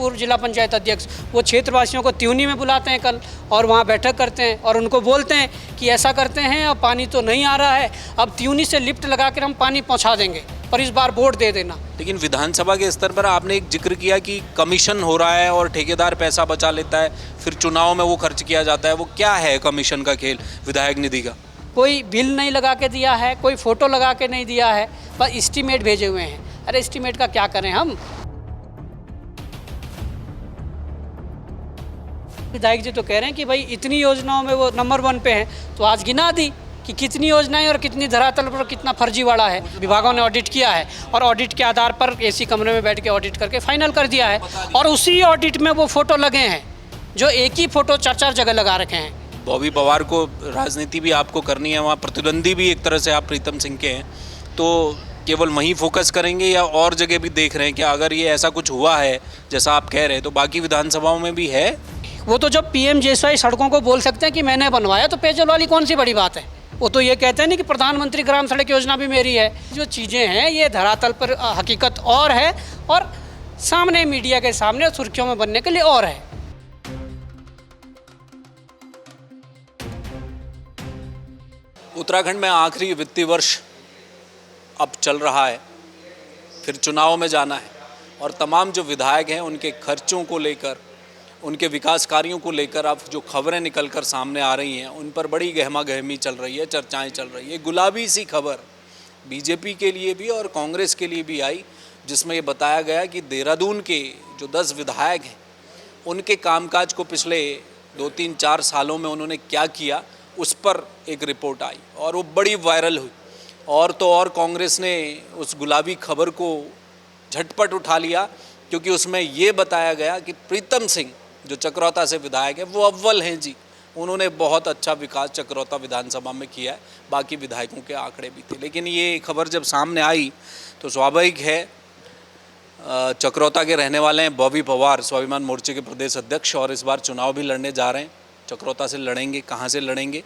पूर्व जिला पंचायत अध्यक्ष, वो क्षेत्रवासियों को त्यूनी में बुलाते हैं कल और वहाँ बैठक करते हैं और उनको बोलते हैं कि ऐसा करते हैं, अब पानी तो नहीं आ रहा है, अब त्यूनी से लिफ्ट लगा कर हम पानी पहुँचा देंगे, पर इस बार वोट दे देना। लेकिन विधानसभा के स्तर पर आपने एक जिक्र किया कि कमीशन हो रहा है और ठेकेदार पैसा बचा लेता है, फिर चुनाव में वो खर्च किया जाता है। वो क्या है कमीशन का खेल विधायक निधि का? कोई बिल नहीं लगा के दिया है, कोई फ़ोटो लगा के नहीं दिया है, पर एस्टीमेट भेजे हुए हैं। अरे एस्टीमेट का क्या करें हम? विधायक जी तो कह रहे हैं कि भाई इतनी योजनाओं में वो नंबर 1 पे हैं, तो आज गिना दी कि कितनी योजनाएं और कितनी धरातल पर कितना फर्जीवाड़ा है। विभागों ने ऑडिट किया है और ऑडिट के आधार पर एसी कमरे में बैठ के ऑडिट करके फाइनल कर दिया है, और उसी ऑडिट में वो फ़ोटो लगे हैं जो एक ही फ़ोटो 4-4 जगह लगा रखे हैं। बॉबी पवार को राजनीति भी आपको करनी है, वहाँ प्रतिद्वंदी भी एक तरह से आप प्रीतम सिंह के हैं, तो केवल वहीं फोकस करेंगे या और जगह भी देख रहे हैं कि अगर ये ऐसा कुछ हुआ है जैसा आप कह रहे हैं तो बाकी विधानसभाओं में भी है? वो तो जब पीएम जैसा सड़कों को बोल सकते हैं कि मैंने बनवाया, तो पेयजल वाली कौन सी बड़ी बात है? वो तो ये कहते हैं नहीं कि प्रधानमंत्री ग्राम सड़क योजना भी मेरी है। जो चीज़ें हैं ये धरातल पर हकीकत और है, और सामने मीडिया के सामने सुर्खियों में बनने के लिए और है। उत्तराखंड में आखिरी वित्तीय वर्ष अब चल रहा है, फिर चुनाव में जाना है, और तमाम जो विधायक हैं उनके खर्चों को लेकर, उनके विकास कार्यों को लेकर अब जो खबरें निकलकर सामने आ रही हैं उन पर बड़ी गहमा गहमी चल रही है, चर्चाएं चल रही है। गुलाबी सी खबर बीजेपी के लिए भी और कांग्रेस के लिए भी आई, जिसमें ये बताया गया कि देहरादून के जो 10 विधायक हैं उनके कामकाज को पिछले 2-3-4 सालों में उन्होंने क्या किया उस पर एक रिपोर्ट आई और वो बड़ी वायरल हुई। और तो और कांग्रेस ने उस गुलाबी खबर को झटपट उठा लिया, क्योंकि उसमें ये बताया गया कि प्रीतम सिंह जो चकरौता से विधायक है वो अव्वल हैं जी, उन्होंने बहुत अच्छा विकास चकरौता विधानसभा में किया है, बाकी विधायकों के आंकड़े भी थे। लेकिन ये खबर जब सामने आई तो स्वाभाविक है, चकरौता के रहने वाले हैं बॉबी पवार, स्वाभिमान मोर्चे के प्रदेश अध्यक्ष, और इस बार चुनाव भी लड़ने जा रहे हैं। चकरौता से लड़ेंगे, कहाँ से लड़ेंगे,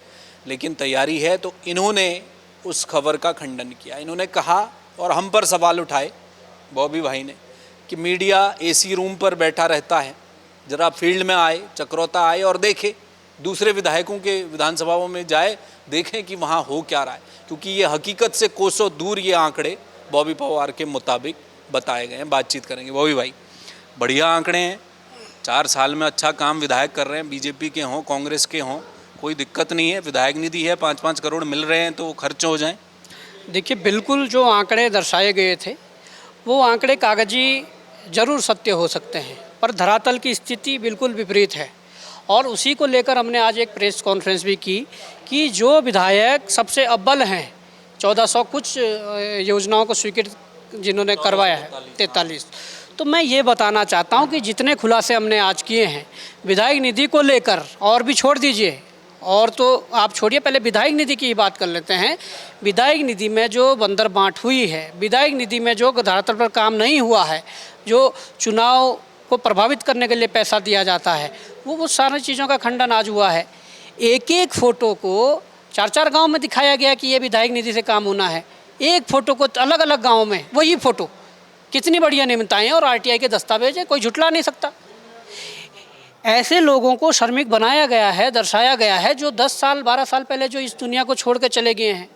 लेकिन तैयारी है। तो इन्होंने उस खबर का खंडन किया। इन्होंने कहा और हम पर सवाल उठाए बॉबी भाई ने कि मीडिया एसी रूम पर बैठा रहता है, ज़रा फील्ड में आए, चकरौता आए और देखे, दूसरे विधायकों के विधानसभाओं में जाए, देखें कि वहाँ हो क्या रहा है, क्योंकि ये हकीकत से कोसों दूर ये आंकड़े बॉबी पवार के मुताबिक बताए गए हैं। बातचीत करेंगे। बॉबी भाई, बढ़िया आंकड़े हैं, 4 साल में अच्छा काम विधायक कर रहे हैं, बीजेपी के हों कांग्रेस के हों, कोई दिक्कत नहीं है। विधायक निधि है, 5-5 करोड़ मिल रहे हैं तो खर्च हो जाएं। देखिए, बिल्कुल जो आंकड़े दर्शाए गए थे वो आंकड़े कागजी ज़रूर सत्य हो सकते हैं, पर धरातल की स्थिति बिल्कुल विपरीत है। और उसी को लेकर हमने आज एक प्रेस कॉन्फ्रेंस भी की कि जो विधायक सबसे अव्वल हैं, 1400 कुछ योजनाओं को स्वीकृत जिन्होंने करवाया है, 43, तो मैं ये बताना चाहता हूँ कि जितने खुलासे हमने आज किए हैं विधायक निधि को लेकर, और भी छोड़ दीजिए, और तो आप छोड़िए, पहले विधायक निधि की ही बात कर लेते हैं। विधायक निधि में जो बंदर बांट हुई है, विधायक निधि में जो धरातल पर काम नहीं हुआ है, जो चुनाव को प्रभावित करने के लिए पैसा दिया जाता है, वो सारी चीज़ों का खंडन आज हुआ है। एक एक फ़ोटो को 4-4 गांव में दिखाया गया कि ये विधायक निधि से काम होना है, एक फ़ोटो को अलग अलग गाँव में वही फ़ोटो, कितनी बढ़िया नियमितताएँ और आरटीआई के दस्तावेज है, कोई झुटला नहीं सकता। ऐसे लोगों को श्रमिक बनाया गया है, दर्शाया गया है, जो 10 साल 12 साल पहले जो इस दुनिया को छोड़ के चले गए हैं,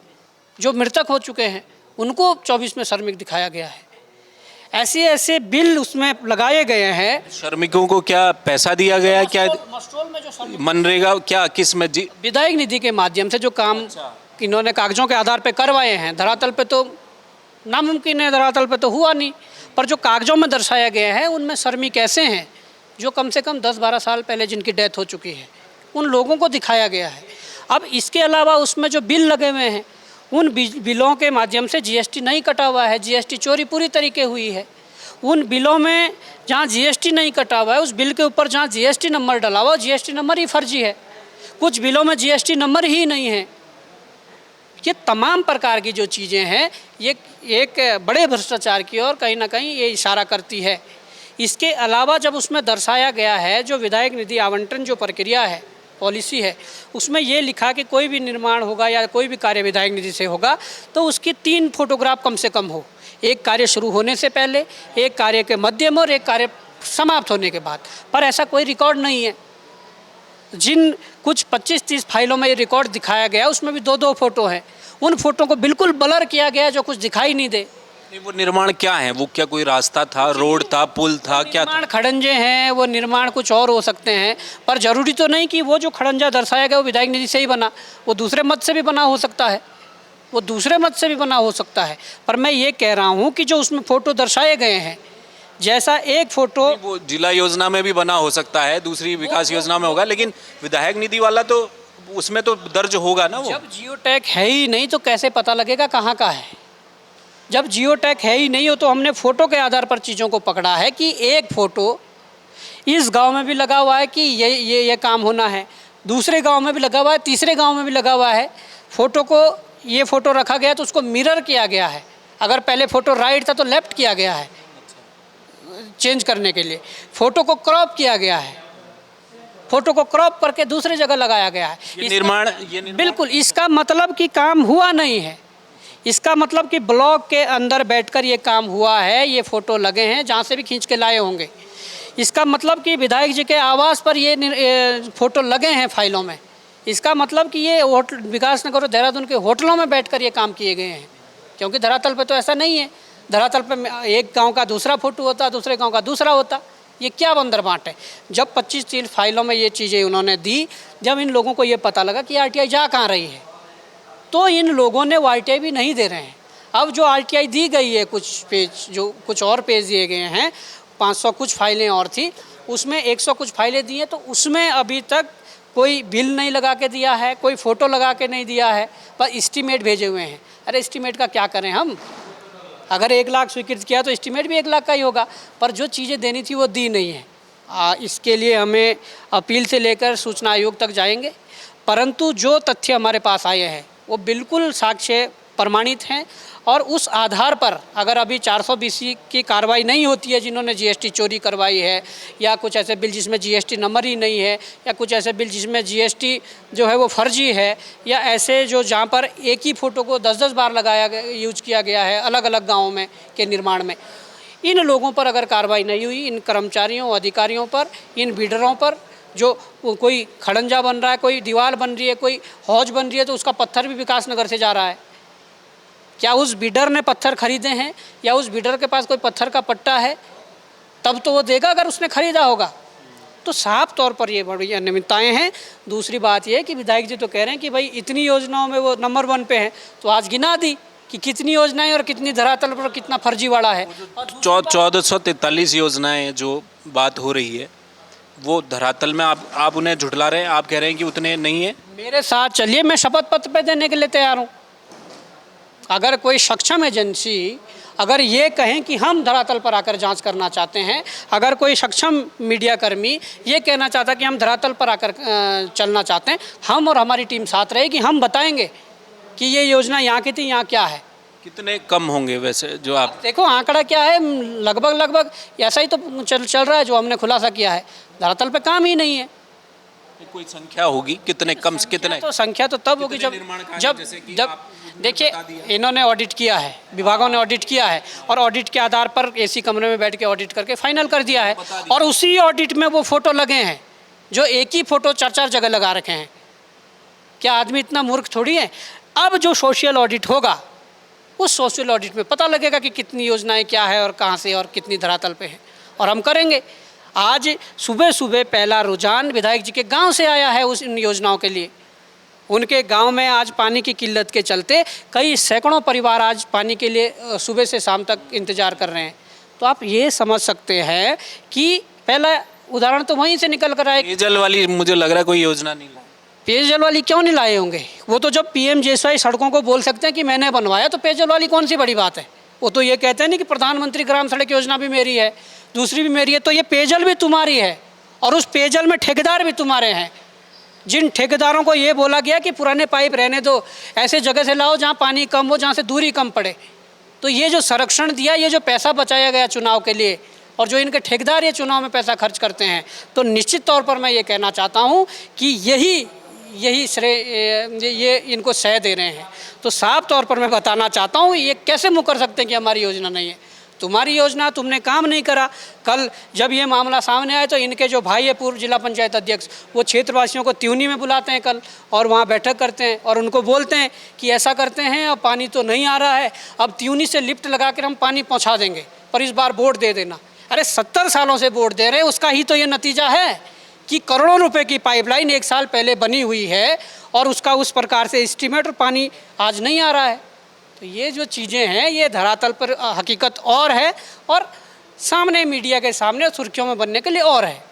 जो मृतक हो चुके हैं, उनको 24 में श्रमिक दिखाया गया है। ऐसे ऐसे बिल उसमें लगाए गए हैं। श्रमिकों को क्या पैसा दिया गया? क्या मस्ट्रोल में जो मनरेगा क्या किस में जी? विधायक निधि के माध्यम से जो काम इन्होंने कागजों के आधार पर करवाए हैं, धरातल पे तो नामुमकिन है, धरातल पे तो हुआ नहीं, पर जो कागजों में दर्शाया गया है उनमें श्रमिक ऐसे हैं जो कम से कम 10-12 साल पहले जिनकी डेथ हो चुकी है, उन लोगों को दिखाया गया है। अब इसके अलावा उसमें जो बिल लगे हुए हैं, उन बिलों के माध्यम से जीएसटी नहीं कटा हुआ है, जीएसटी चोरी पूरी तरीके हुई है। उन बिलों में जहाँ जीएसटी नहीं कटा हुआ है, उस बिल के ऊपर जहाँ जीएसटी नंबर डला हुआ, जीएसटी नंबर ही फर्जी है। कुछ बिलों में जीएसटी नंबर ही नहीं है। ये तमाम प्रकार की जो चीज़ें हैं, ये एक बड़े भ्रष्टाचार की ओर कहीं ना कहीं ये इशारा करती है। इसके अलावा जब उसमें दर्शाया गया है जो विधायक निधि आवंटन जो प्रक्रिया है, पॉलिसी है, उसमें ये लिखा कि कोई भी निर्माण होगा या कोई भी कार्य विधायक निधि से होगा तो उसकी 3 फोटोग्राफ कम से कम हो। एक कार्य शुरू होने से पहले, एक कार्य के मध्य में और एक कार्य समाप्त होने के बाद। पर ऐसा कोई रिकॉर्ड नहीं है। जिन कुछ 25-30 फाइलों में ये रिकॉर्ड दिखाया गया उसमें भी 2-2 फोटो हैं। उन फोटो को बिल्कुल ब्लर किया गया जो कुछ दिखाई नहीं दे। नहीं, वो निर्माण क्या है? वो क्या कोई रास्ता था, रोड था, पुल था, क्या था? निर्माण खड़ंजे हैं, वो निर्माण कुछ और हो सकते हैं, पर जरूरी तो नहीं कि वो जो खड़ंजा दर्शाया गया वो विधायक निधि से ही बना। वो दूसरे मद से भी बना हो सकता है, वो दूसरे मद से भी बना हो सकता है। पर मैं ये कह रहा हूँ कि जो उसमें फ़ोटो दर्शाए गए हैं, जैसा एक फ़ोटो वो जिला योजना में भी बना हो सकता है, दूसरी विकास योजना में होगा, लेकिन विधायक निधि वाला तो उसमें तो दर्ज होगा ना वो। जब जियो टैग है ही नहीं तो कैसे पता लगेगा कहाँ का है? जब जियो टैग है ही नहीं हो तो हमने फ़ोटो के आधार पर चीज़ों को पकड़ा है कि एक फ़ोटो इस गांव में भी लगा हुआ है कि ये काम होना है, दूसरे गांव में भी लगा हुआ है, तीसरे गांव में भी लगा हुआ है। फ़ोटो को ये फ़ोटो रखा गया तो उसको मिरर किया गया है। अगर पहले फ़ोटो राइट था तो लेफ़्ट किया गया है चेंज करने के लिए। फ़ोटो को क्रॉप किया गया है, फ़ोटो को क्रॉप करके दूसरी जगह लगाया गया है। ये निर्माण बिल्कुल, इसका मतलब कि काम हुआ नहीं है। इसका मतलब कि ब्लॉक के अंदर बैठकर ये काम हुआ है, ये फ़ोटो लगे हैं जहाँ से भी खींच के लाए होंगे। इसका मतलब कि विधायक जी के आवास पर ये फ़ोटो लगे हैं फाइलों में। इसका मतलब कि ये होटल विकास नगर और देहरादून के होटलों में बैठकर ये काम किए गए हैं, क्योंकि धरातल पे तो ऐसा नहीं है। धरातल पे एक गांव का दूसरा फ़ोटो होता, दूसरे गांव का दूसरा होता। ये क्या बंदर बांट है? जब 25-30 फाइलों में ये चीज़ें उन्होंने दी, जब इन लोगों को ये पता लगा कि आरटीआई जा कहाँ रही है, तो इन लोगों ने वो आरटीआई भी नहीं दे रहे हैं। अब जो आरटीआई दी गई है, कुछ पेज जो कुछ और पेज दिए गए हैं, 500 कुछ फाइलें और थी, उसमें 100 कुछ फाइलें दी हैं, तो उसमें अभी तक कोई बिल नहीं लगा के दिया है, कोई फ़ोटो लगा के नहीं दिया है, पर एस्टीमेट भेजे हुए हैं। अरे एस्टीमेट का क्या करें हम? अगर 1 लाख स्वीकृत किया तो एस्टीमेट भी 1 लाख का ही होगा, पर जो चीज़ें देनी थी वो दी नहीं है। इसके लिए हमें अपील से लेकर सूचना आयोग तक जाएंगे, परंतु जो तथ्य हमारे पास आए हैं वो बिल्कुल साक्ष्य प्रमाणित हैं, और उस आधार पर अगर अभी 420 की कार्रवाई नहीं होती है, जिन्होंने जीएसटी चोरी करवाई है, या कुछ ऐसे बिल जिसमें जीएसटी नंबर ही नहीं है, या कुछ ऐसे बिल जिसमें जीएसटी जो है वो फर्जी है, या ऐसे जो जहाँ पर एक ही फ़ोटो को 10-10 बार लगाया गया, यूज किया गया है अलग अलग गाँवों में के निर्माण में, इन लोगों पर अगर कार्रवाई नहीं हुई, इन कर्मचारियों अधिकारियों पर, इन बिल्डरों पर, जो कोई खड़ंजा बन रहा है, कोई दीवार बन रही है, कोई हौज बन रही है, तो उसका पत्थर भी विकास नगर से जा रहा है। क्या उस बिल्डर ने पत्थर खरीदे हैं, या उस बिल्डर के पास कोई पत्थर का पट्टा है? तब तो वो देगा अगर उसने खरीदा होगा। तो साफ तौर पर ये बड़ी अनियमितताएँ हैं। दूसरी बात ये है कि विधायक जी तो कह रहे हैं कि भाई इतनी योजनाओं में वो नंबर 1 पे हैं, तो आज गिना दी कि कितनी योजनाएं और कितनी धरातल पर कितना फर्जीवाड़ा है। 1443 योजनाएं जो बात हो रही है वो धरातल में आप उन्हें झुठला रहे हैं, आप कह रहे हैं कि उतने नहीं है। मेरे साथ चलिए, मैं शपथ पत्र पे देने के लिए तैयार हूँ। अगर कोई सक्षम एजेंसी अगर ये कहें कि हम धरातल पर आकर जांच करना चाहते हैं, अगर कोई सक्षम मीडियाकर्मी ये कहना चाहता कि हम धरातल पर आकर चलना चाहते हैं, हम और हमारी टीम साथ रहेगी, हम बताएंगे कि ये योजना यहाँ की थी, यहाँ क्या है। कितने कम होंगे वैसे जो आप देखो आंकड़ा क्या है, लगभग ऐसा ही तो चल रहा है जो हमने खुलासा किया है। धरातल पे काम ही नहीं है। कोई संख्या होगी कितने कम से कितने? तो संख्या तो तब होगी जब देखिए इन्होंने ऑडिट किया है, विभागों ने ऑडिट किया है, और ऑडिट के आधार पर एसी कमरे में बैठ के ऑडिट करके फाइनल कर दिया है, और उसी ऑडिट में वो फ़ोटो लगे हैं जो एक ही फ़ोटो 4-4 जगह लगा रखे हैं। क्या आदमी इतना मूर्ख थोड़ी है? अब जो सोशल ऑडिट होगा, उस सोशल ऑडिट में पता लगेगा कि कितनी योजनाएं क्या है और कहाँ से और कितनी धरातल पे है, और हम करेंगे। आज सुबह सुबह पहला रुझान विधायक जी के गांव से आया है उस इन योजनाओं के लिए। उनके गांव में आज पानी की किल्लत के चलते कई सैकड़ों परिवार आज पानी के लिए सुबह से शाम तक इंतज़ार कर रहे हैं। तो आप ये समझ सकते हैं कि पहला उदाहरण तो वहीं से निकल कर आए। पेयजल वाली मुझे लग रहा है कोई योजना नहीं लाई। पेयजल वाली क्यों नहीं लाए होंगे? वो तो जब पीएमजीएसवाई सड़कों को बोल सकते हैं कि मैंने बनवाया, तो पेयजल वाली कौन सी बड़ी बात है? वो तो ये कहते हैं नहीं कि प्रधानमंत्री ग्राम सड़क योजना भी मेरी है, दूसरी भी मेरी है, तो ये पेयजल भी तुम्हारी है, और उस पेयजल में ठेकेदार भी तुम्हारे हैं। जिन ठेकेदारों को ये बोला गया कि पुराने पाइप रहने दो, ऐसे जगह से लाओ जहाँ पानी कम हो, जहाँ से दूरी कम पड़े, तो ये जो संरक्षण दिया, ये जो पैसा बचाया गया चुनाव के लिए, और जो इनके ठेकेदार ये चुनाव में पैसा खर्च करते हैं, तो निश्चित तौर पर मैं ये कहना चाहता हूँ कि यही श्रेय ये इनको सह दे रहे हैं। तो साफ तौर पर मैं बताना चाहता हूँ, ये कैसे मुकर सकते हैं कि हमारी योजना नहीं है? तुम्हारी योजना, तुमने काम नहीं करा। कल जब ये मामला सामने आया तो इनके जो भाई है पूर्व जिला पंचायत अध्यक्ष, वो क्षेत्रवासियों को त्यूनी में बुलाते हैं कल और वहाँ बैठक करते हैं और उनको बोलते हैं कि ऐसा करते हैं, अब पानी तो नहीं आ रहा है, अब त्यूनी से लिफ्ट लगा कर हम पानी पहुँचा देंगे, पर इस बार वोट दे देना। अरे 70 सालों से वोट दे रहे हैं, उसका ही तो ये नतीजा है कि करोड़ों रुपए की पाइपलाइन 1 साल पहले बनी हुई है और उसका उस प्रकार से एस्टीमेट और पानी आज नहीं आ रहा है। तो ये जो चीज़ें हैं ये धरातल पर हकीकत और है और सामने मीडिया के सामने सुर्खियों में बनने के लिए और है।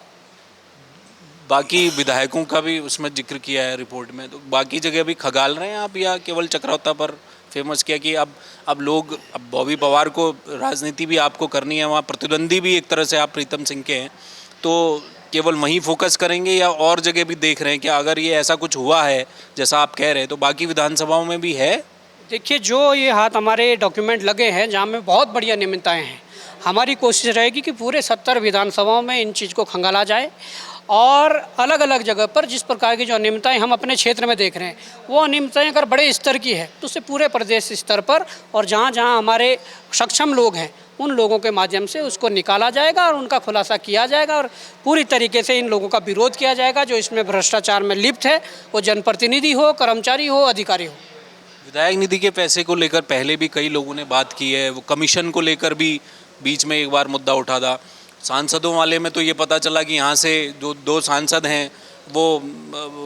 बाकी विधायकों का भी उसमें जिक्र किया है रिपोर्ट में, तो बाकी जगह भी खगाल रहे हैं आप या केवल चक्रावता पर फेमस किया कि अब लोग, अब बॉबी पवार को राजनीति भी आपको करनी है, वहाँ प्रतिद्वंदी भी एक तरह से आप प्रीतम सिंह के हैं, तो केवल वहीं फोकस करेंगे या और जगह भी देख रहे हैं कि अगर ये ऐसा कुछ हुआ है जैसा आप कह रहे हैं तो बाकी विधानसभाओं में भी है? देखिए, जो ये हाथ हमारे डॉक्यूमेंट लगे हैं जहाँ में बहुत बढ़िया नियमितताएँ हैं, हमारी कोशिश रहेगी कि पूरे 70 विधानसभाओं में इन चीज़ को खंगाला जाए और अलग अलग जगह पर जिस प्रकार की जो अनियमितताएँ हम अपने क्षेत्र में देख रहे हैं, वो अनियमितताएँ अगर बड़े स्तर की है तो उसे पूरे प्रदेश स्तर पर और जहाँ जहाँ हमारे सक्षम लोग हैं उन लोगों के माध्यम से उसको निकाला जाएगा और उनका खुलासा किया जाएगा और पूरी तरीके से इन लोगों का विरोध किया जाएगा जो इसमें भ्रष्टाचार में लिप्त है, वो जनप्रतिनिधि हो, कर्मचारी हो, अधिकारी हो। विधायक निधि के पैसे को लेकर पहले भी कई लोगों ने बात की है, वो कमीशन को लेकर भी बीच में एक बार मुद्दा उठा था। सांसदों वाले में तो ये पता चला कि यहाँ से जो 2 सांसद हैं वो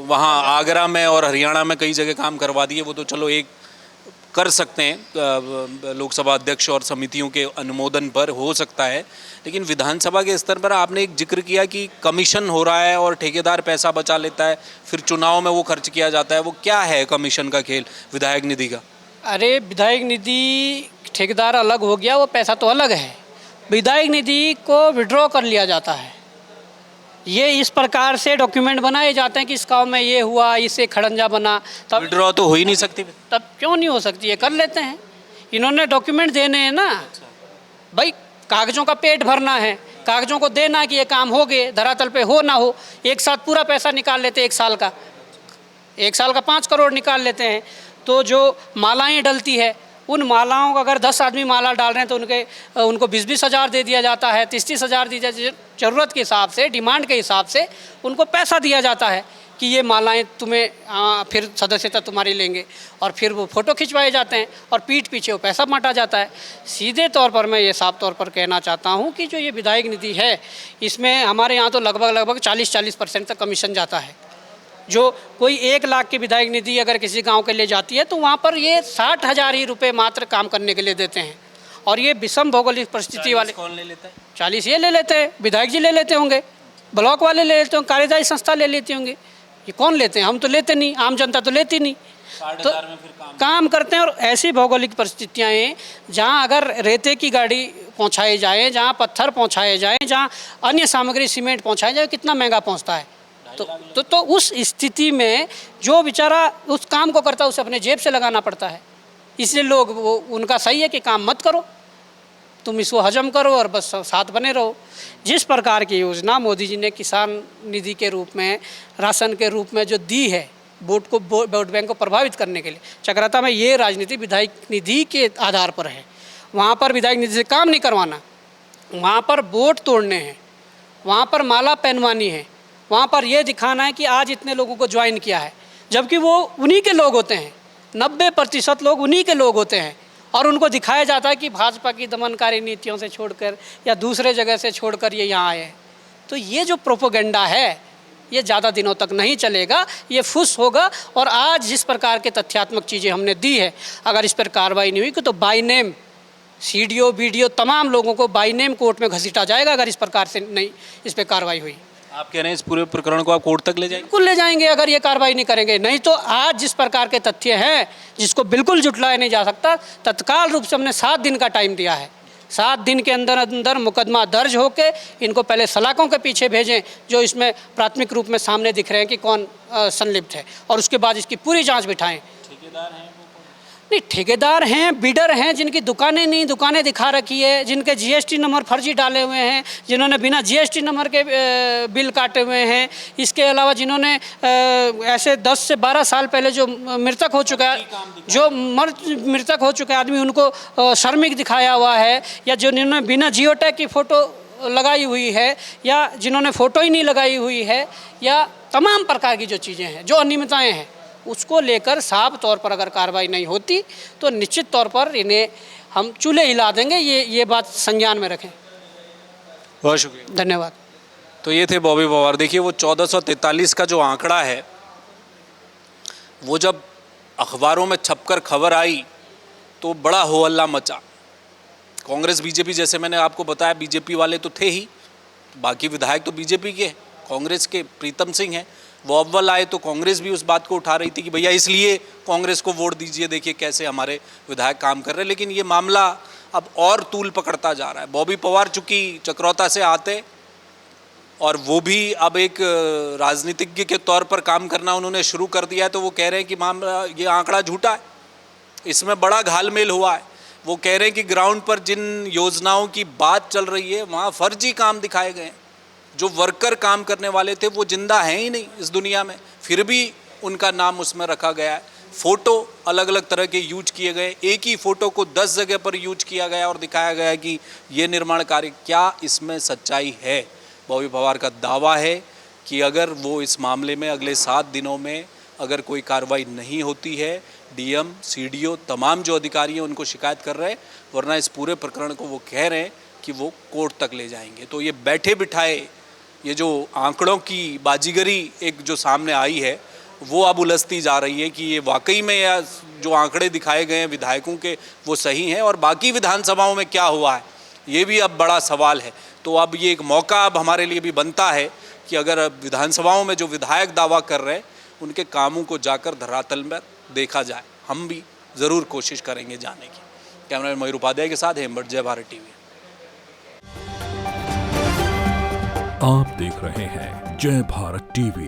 वहाँ आगरा में और हरियाणा में कई जगह काम करवा दिए, वो तो चलो एक कर सकते हैं लोकसभा अध्यक्ष और समितियों के अनुमोदन पर हो सकता है, लेकिन विधानसभा के स्तर पर आपने एक जिक्र किया कि कमीशन हो रहा है और ठेकेदार पैसा बचा लेता है, फिर चुनाव में वो खर्च किया जाता है। वो क्या है कमीशन का खेल विधायक निधि का? अरे विधायक निधि ठेकेदार अलग हो गया, वो पैसा तो अलग है। विधायक निधि को विड्रॉ कर लिया जाता है। ये इस प्रकार से डॉक्यूमेंट बनाए जाते हैं कि इस गाँव में ये हुआ, इससे खड़ंजा बना, तब विड्रॉ तो हो ही नहीं सकती। तब क्यों नहीं हो सकती है? कर लेते हैं। इन्होंने डॉक्यूमेंट देने हैं ना भाई, कागज़ों का पेट भरना है, कागज़ों को देना कि ये काम हो गए, धरातल पे हो ना हो। एक साथ पूरा पैसा निकाल लेते हैं, 1 साल का 5 करोड़ निकाल लेते हैं। तो जो मालाएँ डलती है, उन मालाओं का अगर 10 आदमी माला डाल रहे हैं तो उनको 20-20 हज़ार दे दिया जाता है, 30-30 हज़ार दी जाती है। ज़रूरत के हिसाब से, डिमांड के हिसाब से उनको पैसा दिया जाता है कि ये मालाएं तुम्हें फिर सदस्यता तुम्हारी लेंगे और फिर वो फ़ोटो खिंचवाए जाते हैं और पीठ पीछे वो पैसा बांटा जाता है। सीधे तौर पर मैं ये साफ तौर पर कहना चाहता हूँ कि जो ये विधायक निधि है, इसमें हमारे यहाँ तो लगभग 40% तक कमीशन जाता है। जो कोई 1 लाख की विधायक निधि अगर किसी गांव के लिए जाती है तो वहाँ पर ये 60,000 ही रुपये मात्र काम करने के लिए देते हैं। और ये विषम भौगोलिक परिस्थिति वाले कौन ले लेता है? 40 ये ले लेते हैं, विधायक जी ले लेते होंगे, ब्लॉक वाले ले लेते होंगे, कार्यदायी संस्था ले लेती होंगे। ये कौन लेते हैं? हम तो लेते नहीं, आम जनता तो लेती नहीं। 60,000 में फिर काम करते हैं। और ऐसी भौगोलिक परिस्थितियाँ हैं जहाँ अगर रेते की गाड़ी पहुँचाई जाए, जहाँ पत्थर पहुँचाए जाए, जहाँ अन्य सामग्री सीमेंट पहुँचाया जाए, कितना महंगा पहुँचता है। तो उस स्थिति में जो बेचारा उस काम को करता है उसे अपने जेब से लगाना पड़ता है। इसलिए लोग वो उनका सही है कि काम मत करो, तुम इसको हजम करो और बस साथ बने रहो। जिस प्रकार की योजना मोदी जी ने किसान निधि के रूप में, राशन के रूप में जो दी है वोट बैंक को प्रभावित करने के लिए, चक्राता में ये राजनीति विधायक निधि के आधार पर है। वहाँ पर विधायक निधि से काम नहीं करवाना, वहाँ पर वोट तोड़ने हैं, वहाँ पर माला पहनवानी है, वहाँ पर यह दिखाना है कि आज इतने लोगों को ज्वाइन किया है, जबकि वो उन्हीं के लोग होते हैं। 90% लोग उन्हीं के लोग होते हैं और उनको दिखाया जाता है कि भाजपा की दमनकारी नीतियों से छोड़कर या दूसरे जगह से छोड़कर ये यहाँ आए हैं। तो ये जो प्रोपोगेंडा है ये ज़्यादा दिनों तक नहीं चलेगा, ये फुस होगा। और आज जिस प्रकार के तथ्यात्मक चीज़ें हमने दी है, अगर इस पर कार्रवाई नहीं हुई तो बाई नेम CDO BDO तमाम लोगों को बाई नेम कोर्ट में घसीटा जाएगा अगर इस प्रकार से नहीं इस पर कार्रवाई हुई। आप कह रहे हैं इस पूरे प्रकरण को आप कोर्ट तक ले जाएंगे? बिल्कुल ले जाएंगे अगर ये कार्रवाई नहीं करेंगे। नहीं तो आज जिस प्रकार के तथ्य हैं जिसको बिल्कुल जुटलाया नहीं जा सकता, तत्काल रूप से हमने 7 दिन का टाइम दिया है। 7 दिन के अंदर अंदर मुकदमा दर्ज होके इनको पहले सलाखों के पीछे भेजें जो इसमें प्राथमिक रूप में सामने दिख रहे हैं कि कौन संलिप्त है, और उसके बाद इसकी पूरी जाँच बिठाएँ। ठेकेदार हैं वो? नहीं, ठेकेदार हैं, बिडर हैं, जिनकी दुकानें नहीं, दुकानें दिखा रखी है, जिनके जीएसटी नंबर फर्जी डाले हुए हैं, जिन्होंने बिना जीएसटी नंबर के बिल काटे हुए हैं, इसके अलावा जिन्होंने ऐसे 10 से 12 साल पहले जो मृतक हो चुका है, जो मृतक हो चुका है आदमी, उनको श्रमिक दिखाया हुआ है, या जिन्होंने बिना जियो टैग की फ़ोटो लगाई हुई है, या जिन्होंने फ़ोटो ही नहीं लगाई हुई है, या तमाम प्रकार की जो चीज़ें हैं, जो अनियमितताएँ हैं, उसको लेकर साफ तौर पर अगर कार्रवाई नहीं होती तो निश्चित तौर पर इन्हें हम चूल्हे हिला देंगे। ये बात संज्ञान में रखें। बहुत शुक्रिया, धन्यवाद। तो ये थे बॉबी पवार। देखिए, वो 1443 का जो आंकड़ा है, वो जब अखबारों में छपकर खबर आई तो बड़ा हो हल्ला मचा। कांग्रेस बीजेपी, जैसे मैंने आपको बताया, बीजेपी वाले तो थे ही, बाकी विधायक तो बीजेपी के हैं, कांग्रेस के प्रीतम सिंह हैं, वो अव्वल आए तो कांग्रेस भी उस बात को उठा रही थी कि भैया इसलिए कांग्रेस को वोट दीजिए, देखिए कैसे हमारे विधायक काम कर रहे हैं। लेकिन ये मामला अब और तूल पकड़ता जा रहा है। बॉबी पवार चूँकि चक्रौता से आते और वो भी अब एक राजनीतिज्ञ के तौर पर काम करना उन्होंने शुरू कर दिया है, तो वो कह रहे हैं कि मामला, ये आंकड़ा झूठा है, इसमें बड़ा घालमेल हुआ है। वो कह रहे हैं कि ग्राउंड पर जिन योजनाओं की बात चल रही है वहाँ फर्जी काम दिखाए गए हैं, जो वर्कर काम करने वाले थे वो जिंदा हैं ही नहीं इस दुनिया में, फिर भी उनका नाम उसमें रखा गया है। फ़ोटो अलग अलग तरह के यूज किए गए, एक ही फ़ोटो को 10 जगह पर यूज किया गया और दिखाया गया कि ये निर्माण कार्य। क्या इसमें सच्चाई है? बॉबी पवार का दावा है कि अगर वो इस मामले में अगले 7 दिनों में अगर कोई कार्रवाई नहीं होती है, डीएम, सीडीओ, तमाम जो अधिकारी हैं उनको शिकायत कर रहे हैं, वरना इस पूरे प्रकरण को वो कह रहे हैं कि वो कोर्ट तक ले जाएंगे। तो ये बैठे बिठाए ये जो आंकड़ों की बाजीगरी एक जो सामने आई है, वो अब उलझती जा रही है कि ये वाकई में या जो आंकड़े दिखाए गए हैं विधायकों के वो सही हैं, और बाकी विधानसभाओं में क्या हुआ है ये भी अब बड़ा सवाल है। तो अब ये एक मौका अब हमारे लिए भी बनता है कि अगर विधानसभाओं में जो विधायक दावा कर रहे हैं उनके कामों को जाकर धरातल में देखा जाए। हम भी ज़रूर कोशिश करेंगे जाने की। कैमरामैन मयूर उपाध्याय के साथ हेमंत, जय भारत टीवी। आप देख रहे हैं जय भारत टीवी।